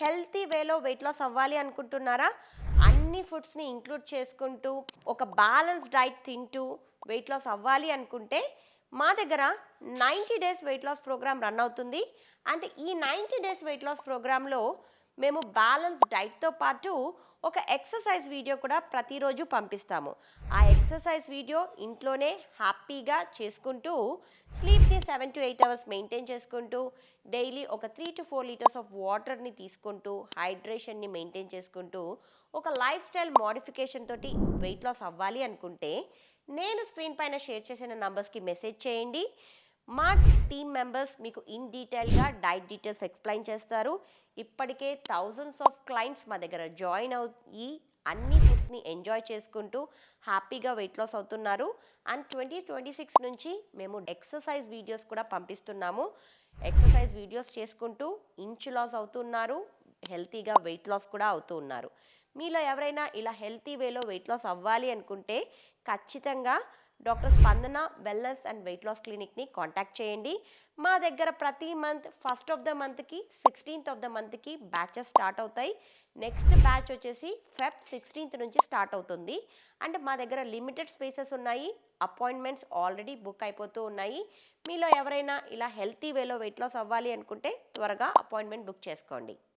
Healthy వేలో wait loss అవ్వాలి అనుకుంటున్నారా? అన్ని ఫుడ్స్‌ని ఇంక్లూడ్ చేసుకుంటూ, ఒక బ్యాలెన్స్ డైట్ తింటూ వెయిట్ లాస్ అవ్వాలి అనుకుంటే, మా దగ్గర 90 days weight loss program run అవుతుంది. అంటే ఈ 90 డేస్ వెయిట్ లాస్ ప్రోగ్రామ్‌లో మేము బ్యాలెన్స్ డైట్‌తో పాటు ఒక ఎక్సర్సైజ్ వీడియో కూడా ప్రతిరోజు పంపిస్తాము. ఆ ఎక్సర్సైజ్ వీడియో ఇంట్లోనే హ్యాపీగా చేసుకుంటూ, స్లీప్‌ని 7-8 అవర్స్ మెయింటైన్ చేసుకుంటూ, డైలీ ఒక 3-4 లీటర్స్ ఆఫ్ వాటర్‌ని తీసుకుంటూ, హైడ్రేషన్‌ని మెయింటైన్ చేసుకుంటూ, ఒక లైఫ్ స్టైల్ మోడిఫికేషన్ తోటి వెయిట్ లాస్ అవ్వాలి అనుకుంటే, నేను స్క్రీన్ పైన షేర్ చేసిన నంబర్స్‌కి మెసేజ్ చేయండి. మా టీమ్ మెంబర్స్ మీకు ఇన్ డీటెయిల్‌గా డైట్ డీటెయిల్స్ ఎక్స్‌ప్లెయిన్ చేస్తారు. ఇప్పటికే థౌజండ్స్ ఆఫ్ క్లయింట్స్ మా దగ్గర జాయిన్ అయ్యి అన్ని ఫుడ్స్‌ని ఎంజాయ్ చేసుకుంటూ హ్యాపీగా వెయిట్ లాస్ అవుతున్నారు. అండ్ 2026 నుంచి మేము ఎక్సర్సైజ్ వీడియోస్ కూడా పంపిస్తున్నాము. ఎక్సర్సైజ్ వీడియోస్ చేసుకుంటూ ఇంచు లాస్ అవుతున్నారు. హెల్తీగా వెయిట్ లాస్ కూడా అవుతూ ఉన్నారు. మీలో ఎవరైనా ఇలా హెల్తీ వేలో వెయిట్ లాస్ అవ్వాలి అనుకుంటే ఖచ్చితంగా doctor Spandana wellness and weight loss క్లినిక్ని కాంటాక్ట్ చేయండి. మా దగ్గర ప్రతి మంత్ ఫస్ట్ ఆఫ్ ద మంత్కి 16th ఆఫ్ ద మంత్కి బ్యాచెస్ స్టార్ట్ అవుతాయి. నెక్స్ట్ బ్యాచ్ వచ్చేసి ఫెబ్ 16th నుంచి స్టార్ట్ అవుతుంది. అంటే మా దగ్గర లిమిటెడ్ స్పేసెస్ ఉన్నాయి. అపాయింట్మెంట్స్ ఆల్రెడీ బుక్ అయిపోతూ ఉన్నాయి. మీలో ఎవరైనా ఇలా హెల్తీ వేలో వెయిట్ లాస్ అవ్వాలి అనుకుంటే త్వరగా అపాయింట్మెంట్ బుక్ చేసుకోండి.